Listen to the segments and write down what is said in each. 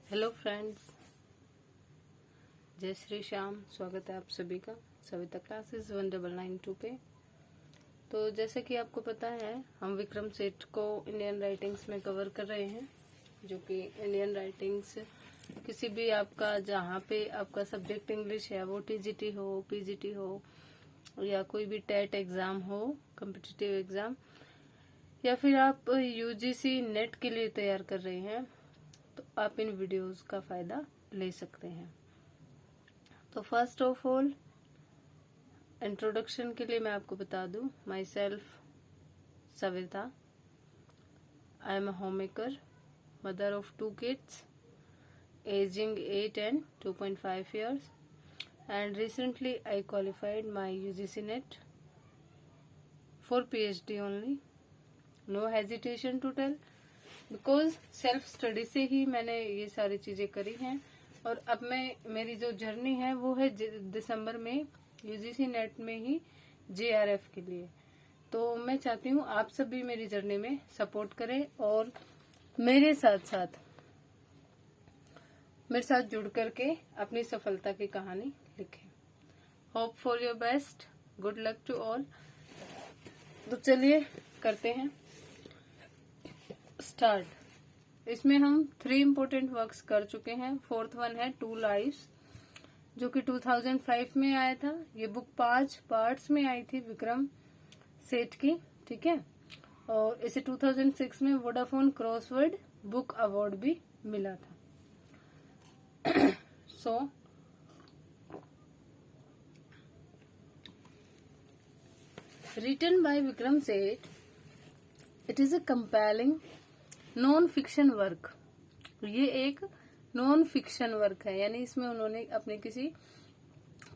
Hello friends, जय श्री श्याम। स्वागत है आप सभी का सविता क्लासेस 1992 पे। तो जैसे कि आपको पता है, हम विक्रम सेठ को इंडियन राइटिंग्स में कवर कर रहे हैं, जो कि इंडियन राइटिंग्स किसी भी आपका जहाँ पे आपका सब्जेक्ट इंग्लिश है, वो टीजीटी हो, पीजीटी हो, या कोई भी टेट एग्जाम हो, कॉम्पिटिटिव एग्जाम, या फिर आप यूजीसी नेट के लिए तैयार कर रहे हैं, तो आप इन वीडियोस का फायदा ले सकते हैं। तो फर्स्ट ऑफ ऑल, इंट्रोडक्शन के लिए मैं आपको बता दूं, my self Savita, I am a home maker, mother of 2 kids, aging 8 and 2.5 years, and recently I qualified my UGC NET for PhD only. No hesitation to tell, because self study से ही मैंने ये सारी चीजें करी हैं। और अब मेरी जो जर्नी है वो है दिसंबर में यूजीसी नेट में ही जेआरएफ के लिए। तो मैं चाहती हूँ आप सब भी मेरी जर्नी में सपोर्ट करें और मेरे साथ जुड़ करके अपनी सफलता की कहानी लिखें। Hope for your best, good luck to all. तो चलिए करते हैं स्टार्ट। इसमें हम 3 इम्पोर्टेंट वर्क्स कर चुके हैं। 4th वन है 2 Lives, जो कि 2005 में आया था। ये बुक 5 पार्ट्स में आई थी विक्रम सेठ की, ठीक है। और इसे 2006 में वोडाफोन क्रॉसवर्ड बुक अवार्ड भी मिला था। सो written by Vikram Seth, it is a compelling non fiction work. ये एक नॉन फिक्शन वर्क है, यानी इसमें उन्होंने अपने किसी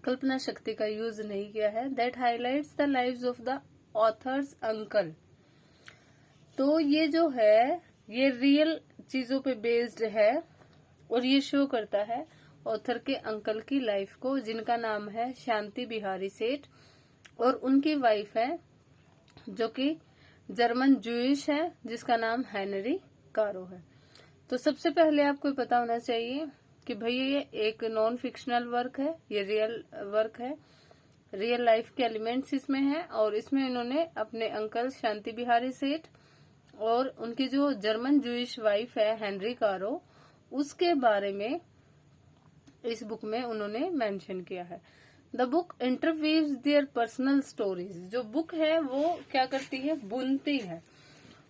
कल्पना शक्ति का यूज नहीं किया है। That highlights the lives of the author's uncle. तो ये जो है ये रियल चीजों पे बेस्ड है और ये शो करता है ऑथर के अंकल की लाइफ को, जिनका नाम है शांति बिहारी सेठ, और उनकी वाइफ है जो कि जर्मन जूइश है, जिसका नाम हेनरी कारो है। तो सबसे पहले आपको पता होना चाहिए कि भाई ये एक नॉन फिक्शनल वर्क है, ये रियल वर्क है, रियल लाइफ के एलिमेंट्स इसमें हैं। और इसमें इन्होंने अपने अंकल शांति बिहारी सेठ और उनकी जो जर्मन जूइश वाइफ है हेनरी कारो, उसके बारे में इस बुक में उन्होंने मेंशन किया है। The book interviews their personal stories. जो बुक है वो क्या करती है, बुनती है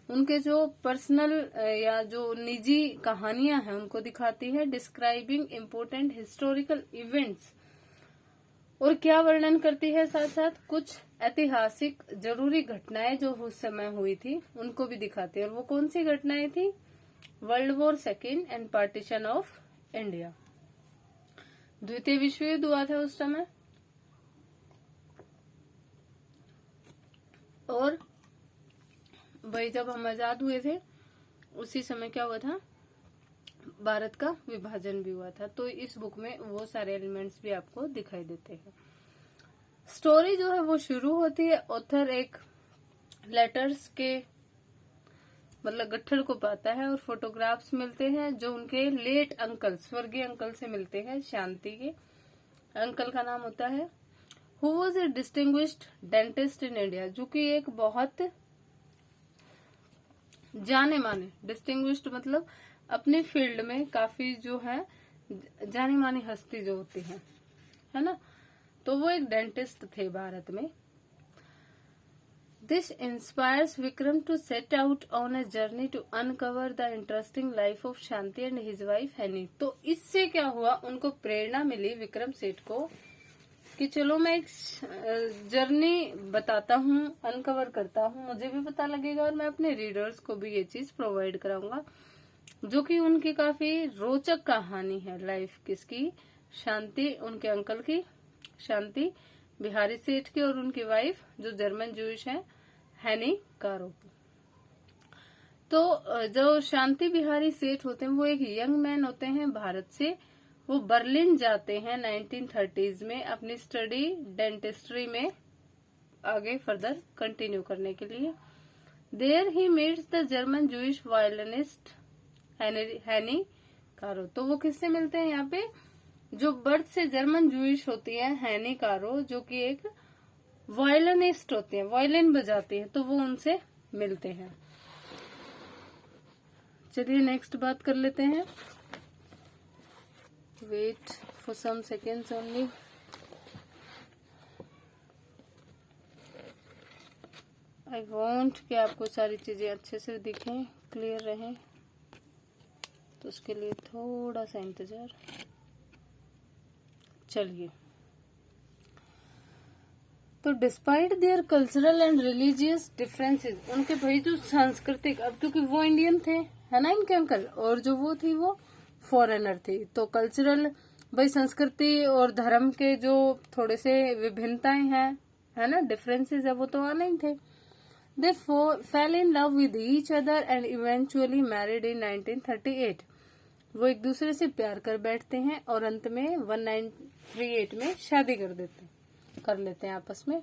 उनके जो पर्सनल या जो निजी कहानियां हैं उनको दिखाती है। डिस्क्राइबिंग इम्पोर्टेंट हिस्टोरिकल इवेंट्स, और क्या वर्णन करती है, साथ साथ कुछ ऐतिहासिक जरूरी घटनाएं जो उस समय हुई थी उनको भी दिखाती है। और वो कौन सी घटनाएं थी? World war second and partition of India. द्वितीय विश्व युद्ध हुआ था उस समय, और वही जब हम आजाद हुए थे उसी समय क्या हुआ था, भारत का विभाजन भी हुआ था। तो इस बुक में वो सारे एलिमेंट्स भी आपको दिखाई देते हैं। स्टोरी जो है वो शुरू होती है, ऑथर एक लेटर्स के मतलब गट्ठर को पाता है और फोटोग्राफ्स मिलते हैं जो उनके लेट अंकल, स्वर्गीय अंकल से मिलते हैं। शांति के अंकल का नाम होता है who was a distinguished dentist in India, जो कि एक बहुत जाने माने, डिस्टिंग्विश्ड मतलब अपने फील्ड में काफी जो है जानी मानी हस्ती जो होती है ना। तो वो एक डेंटिस्ट थे भारत में। This inspires Vikram to set out on a journey to uncover the interesting life of Shanti and his wife Henny. तो इससे क्या हुआ, उनको प्रेरणा मिली विक्रम सेठ को कि चलो मैं एक जर्नी बताता हूँ, अनकवर करता हूँ, मुझे भी पता लगेगा और मैं अपने रीडर्स को भी ये चीज प्रोवाइड कराऊंगा, जो कि उनकी काफी रोचक कहानी है लाइफ किसकी, शांति, उनके अंकल की, शांति बिहारी सेठ की, और उनकी वाइफ जो जर्मन जूइश है हैनी कारो की। तो जो शांति बिहारी सेठ होते हैं वो एक यंग मैन होते हैं भारत से। वो बर्लिन जाते हैं 1930s में अपनी स्टडी डेंटिस्ट्री में आगे फर्दर कंटिन्यू करने के लिए। There he meets the German Jewish violinist Henny Caro. तो वो किससे मिलते हैं यहाँ पे, जो बर्थ से जर्मन जूइश होती है हैनी कारो, जो कि एक वायलिनिस्ट होती है, वायलिन बजाती है, तो वो उनसे मिलते हैं। चलिए नेक्स्ट बात कर लेते हैं। Wait for some seconds only. I want कि आपको सारी चीजें अच्छे से दिखें, क्लियर रहें, तो उसके लिए थोड़ा सा इंतजार। चलिए, तो despite there cultural and religious differences, उनके भाई जो सांस्कृतिक, अब क्योंकि वो इंडियन थे है ना इनके अंकल, और जो वो थी वो फॉरेनर थी, तो कल्चरल भाई संस्कृति और धर्म के जो थोड़े से विभिन्नताएं हैं है ना, डिफरेंसेस है, वो तो आने ही थे। They fell in love with each other and eventually married in 1938। वो एक दूसरे से प्यार कर बैठते हैं और अंत में 1938 में शादी कर लेते हैं आपस में।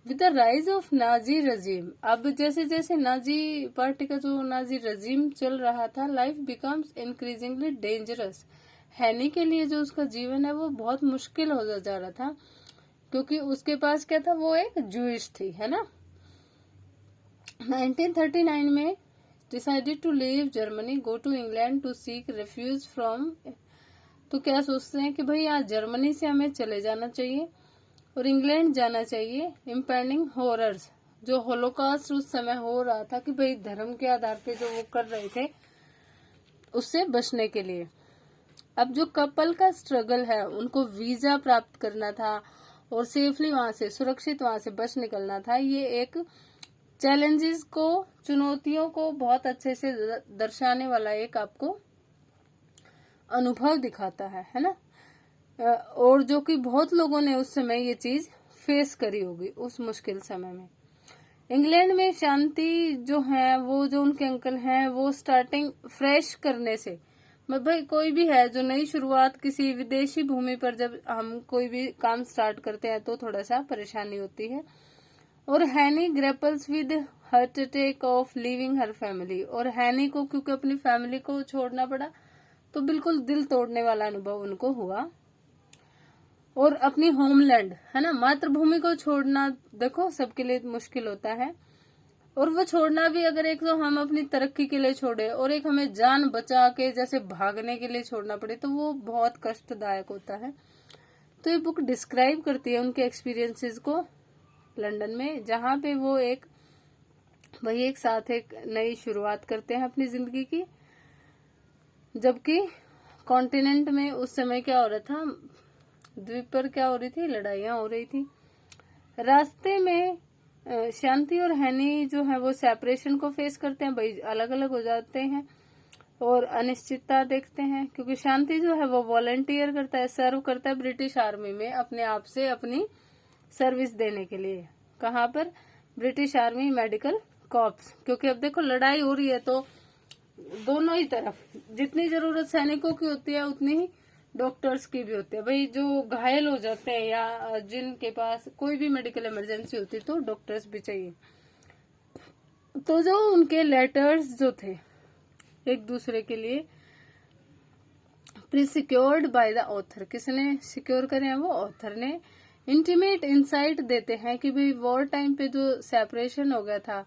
With the rise of Nazi regime, अब जैसे जैसे नाजी पार्टी का जो नाजी रजीम चल रहा था, लाइफ बिकम्स इंक्रीजिंगली डेंजरस। हैनी के लिए जो उसका जीवन है वो बहुत मुश्किल हो जा रहा था, क्योंकि उसके पास क्या था, वो एक जूइश थी है ना। 1939 में decided to leave Germany, go to England to seek refuge from, तो क्या सोचते हैं कि भाई आज जर्मनी से हमें चले जाना चाहिए और इंग्लैंड जाना चाहिए। इम्पेंडिंग हॉरर्स, जो होलोकॉस्ट उस समय हो रहा था कि भाई धर्म के आधार पे जो वो कर रहे थे, उससे बचने के लिए। अब जो कपल का स्ट्रगल है, उनको वीजा प्राप्त करना था और सेफली वहां से, सुरक्षित वहां से बच निकलना था। ये एक चैलेंजेस को, चुनौतियों को बहुत अच्छे से दर्शाने वाला एक आपको अनुभव दिखाता है ना। और जो कि बहुत लोगों ने उस समय ये चीज फेस करी होगी उस मुश्किल समय में। इंग्लैंड में शांति जो है, वो जो उनके अंकल हैं, वो स्टार्टिंग फ्रेश करने से, मतलब भाई कोई भी है जो नई शुरुआत किसी विदेशी भूमि पर जब हम कोई भी काम स्टार्ट करते हैं तो थोड़ा सा परेशानी होती है। और Henny grapples with heart attack of leaving her family, और हैनी को क्योंकि अपनी फैमिली को छोड़ना पड़ा, तो बिल्कुल दिल तोड़ने वाला अनुभव उनको हुआ। और अपनी होमलैंड है ना, मातृभूमि को छोड़ना देखो सबके लिए मुश्किल होता है, और वो छोड़ना भी अगर एक तो हम अपनी तरक्की के लिए छोड़े और एक हमें जान बचा के जैसे भागने के लिए छोड़ना पड़े, तो वो बहुत कष्टदायक होता है। तो ये बुक डिस्क्राइब करती है उनके एक्सपीरियंसेस को लंदन में, जहाँ पे वो एक साथ एक नई शुरुआत करते हैं अपनी जिंदगी की। जबकि कॉन्टिनेंट में उस समय क्या हो रहा था, द्वीप पर क्या हो रही थी, लड़ाइयां हो रही थी। रास्ते में शांति और हैनी जो है वो सेपरेशन को फेस करते हैं, भाई अलग अलग हो जाते हैं और अनिश्चितता देखते हैं, क्योंकि शांति जो है वो वॉलंटियर करता है, सर्व करता है ब्रिटिश आर्मी में अपने आप से अपनी सर्विस देने के लिए। कहाँ पर, ब्रिटिश आर्मी मेडिकल कॉर्प्स, क्योंकि अब देखो लड़ाई हो रही है तो दोनों ही तरफ जितनी जरूरत सैनिकों की होती है उतनी ही डॉक्टर्स की भी होती है। भाई जो घायल हो जाते हैं या जिनके पास कोई भी मेडिकल इमरजेंसी होती है तो डॉक्टर्स भी चाहिए। तो जो उनके लेटर्स जो थे एक दूसरे के लिए pre secured by the author, किसने सिक्योर करे हैं, वो ऑथर ने। इंटीमेट इंसाइट देते हैं कि भाई वॉर टाइम पे जो सेपरेशन हो गया था,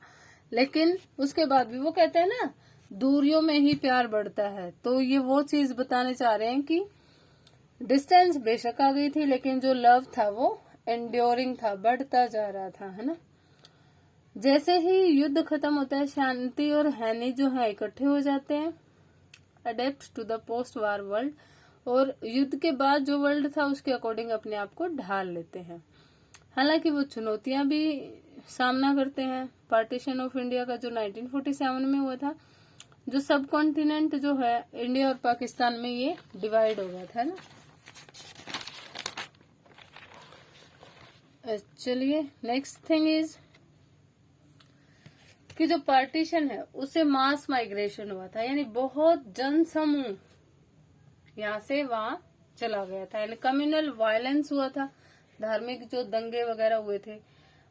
लेकिन उसके बाद भी वो कहते हैं ना दूरियों में ही प्यार बढ़ता है, तो ये वो चीज बताने चाह रहे हैं कि डिस्टेंस बेशक आ गई थी लेकिन जो लव था वो एंड्योरिंग था, बढ़ता जा रहा था है ना। जैसे ही युद्ध खत्म होता है, शांति और हैनी जो है इकट्ठे हो जाते हैं, adapt to the post war world, और युद्ध के बाद जो वर्ल्ड था उसके अकॉर्डिंग अपने आप को ढाल लेते हैं। हालांकि वो चुनौतियां भी सामना करते हैं। पार्टीशन ऑफ इंडिया का जो 1947 में हुआ था, जो सब कॉन्टिनेंट जो है इंडिया और पाकिस्तान में ये डिवाइड हो गया था ना। चलिए नेक्स्ट थिंग इज कि जो पार्टीशन है उससे मास माइग्रेशन हुआ था, यानी बहुत जनसमूह यहाँ से वहां चला गया था, यानी कम्युनल वायलेंस हुआ था, धार्मिक जो दंगे वगैरह हुए थे।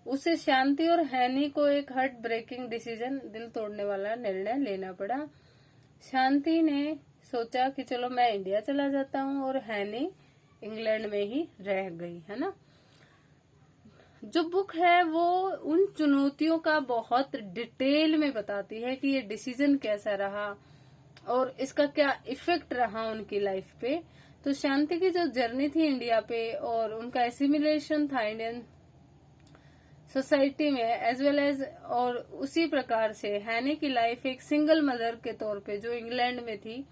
उससे शांति और हैनी को एक हार्ट ब्रेकिंग डिसीजन, दिल तोड़ने वाला निर्णय लेना पड़ा। शांति ने सोचा कि चलो मैं इंडिया चला जाता हूँ, और हैनी इंग्लैंड में ही रह गई, है ना। जो बुक है वो उन चुनौतियों का बहुत डिटेल में बताती है कि ये डिसीजन कैसा रहा और इसका क्या इफेक्ट रहा उनकी लाइफ पे। तो शांति की जो जर्नी थी इंडिया पे और उनका एसिमिलेशन था इंडियन सोसाइटी में एज वेल एज, और उसी प्रकार से हैनी की लाइफ एक सिंगल मदर के तौर पे जो इंग्लैंड में थी,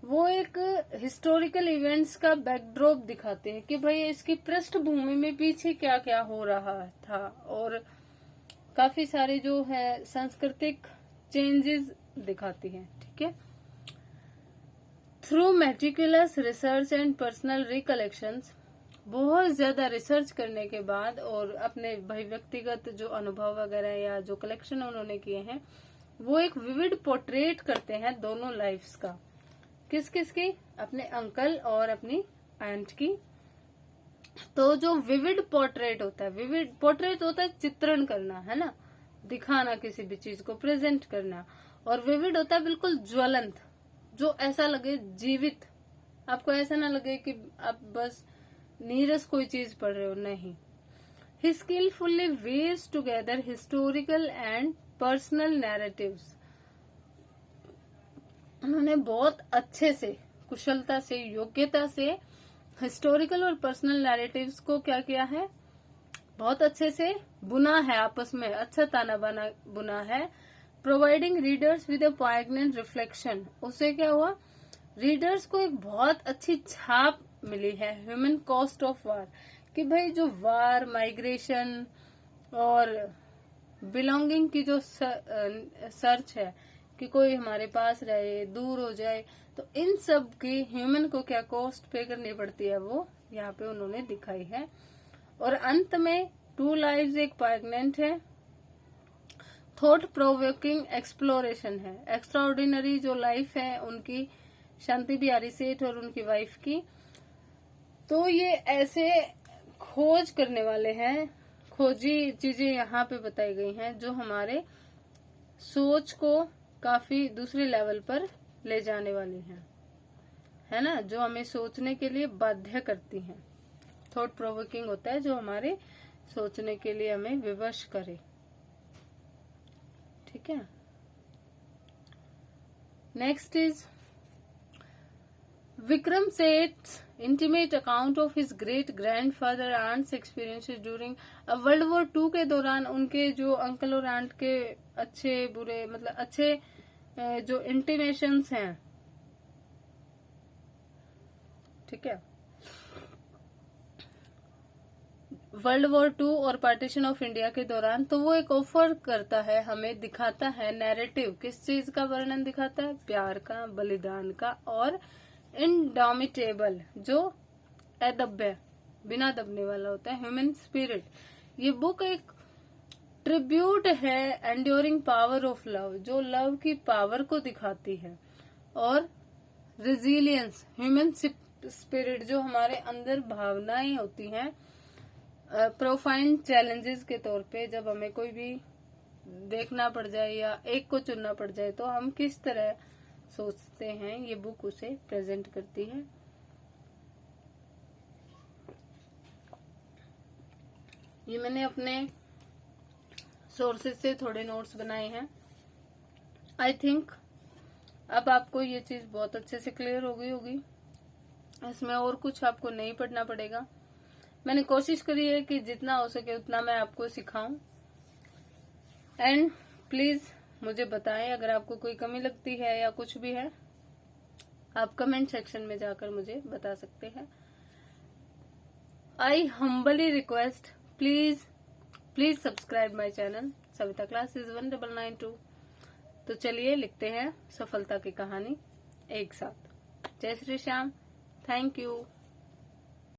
वो एक हिस्टोरिकल इवेंट्स का बैकड्रॉप दिखाते हैं कि भाई इसकी पृष्ठभूमि में पीछे क्या क्या हो रहा था, और काफी सारे जो है सांस्कृतिक चेंजेस दिखाती है। ठीक है। Through meticulous research and personal recollections, बहुत ज्यादा रिसर्च करने के बाद और अपने भाई व्यक्तिगत जो अनुभव वगैरह या जो कलेक्शन उन्होंने किए हैं, वो एक विविड पोर्ट्रेट करते हैं दोनों लाइफ्स का। किस किस की? अपने अंकल और अपनी आंट की। तो जो विविड पोर्ट्रेट होता है, विविड पोर्ट्रेट होता है चित्रण करना, है ना, दिखाना किसी भी चीज को, प्रेजेंट करना, और विविड होता है बिल्कुल ज्वलंत, जो ऐसा लगे जीवित, आपको ऐसा ना लगे कि आप बस नीरस कोई चीज पढ़ रहे हो, नहीं। He skilfully weaves together historical and personal narratives, उन्होंने बहुत अच्छे से, कुशलता से, योग्यता से हिस्टोरिकल और पर्सनल नैरेटिव्स को क्या किया है, बहुत अच्छे से बुना है, आपस में अच्छा ताना बाना बुना है। Providing readers with a poignant reflection, उससे क्या हुआ, रीडर्स को एक बहुत अच्छी छाप मिली है ह्यूमन कॉस्ट ऑफ वार, कि भाई जो वार, माइग्रेशन और बिलोंगिंग की जो सर्च है कि कोई हमारे पास रहे, दूर हो जाए, तो इन सब की ह्यूमन को क्या कॉस्ट पे करनी पड़ती है, वो यहाँ पे उन्होंने दिखाई है। और अंत में टू लाइव्स एक पॉइग्नेंट है, थॉट प्रोवोकिंग एक्सप्लोरेशन है, एक्स्ट्राऑर्डिनरी जो लाइफ है उनकी, शांति बिहारी सेठ और उनकी वाइफ की। तो ये ऐसे खोज करने वाले हैं, खोजी चीजें यहाँ पे बताई गई हैं जो हमारे सोच को काफी दूसरे लेवल पर ले जाने वाली हैं, है ना, जो हमें सोचने के लिए बाध्य करती हैं। थॉट प्रोवोकिंग होता है जो हमारे सोचने के लिए हमें विवश करे। ठीक है। Next is Vikram Seth's intimate account of his great grandfather aunt's experiences during world war 2 के दौरान उनके जो अंकल और आंट के अच्छे बुरे, मतलब अच्छे जो इंटीमेशंस हैं, ठीक है, वर्ल्ड वॉर 2 और पार्टीशन ऑफ इंडिया के दौरान, तो वो एक ऑफर करता है, हमें दिखाता है नैरेटिव, किस चीज का वर्णन दिखाता है, प्यार का, बलिदान का, और इनडोमिटेबल, जो अदब्य, बिना दबने वाला होता है, ह्यूमन स्पिरिट। ये बुक एक ट्रिब्यूट है एंड्योरिंग पावर ऑफ लव, जो लव की पावर को दिखाती है, और रिजिलियंस, ह्यूमन स्पिरिट, जो हमारे अंदर भावनाएं होती हैं प्रोफाइंड चैलेंजेस के तौर पे, जब हमें कोई भी देखना पड़ जाए या एक को चुनना पड़ जाए तो हम किस तरह सोचते हैं, ये बुक उसे प्रेजेंट करती है। ये मैंने अपने सोर्सेज से थोड़े नोट्स बनाए हैं। आई थिंक अब आपको ये चीज बहुत अच्छे से क्लियर हो गई होगी, इसमें और कुछ आपको नहीं पढ़ना पड़ेगा। मैंने कोशिश करी है कि जितना हो सके उतना मैं आपको सिखाऊं, एंड प्लीज मुझे बताएं अगर आपको कोई कमी लगती है या कुछ भी है, आप कमेंट सेक्शन में जाकर मुझे बता सकते हैं। I humbly request, please subscribe my channel Savita classes 1992। तो चलिए लिखते हैं सफलता की कहानी एक साथ। जय श्री श्याम, थैंक यू।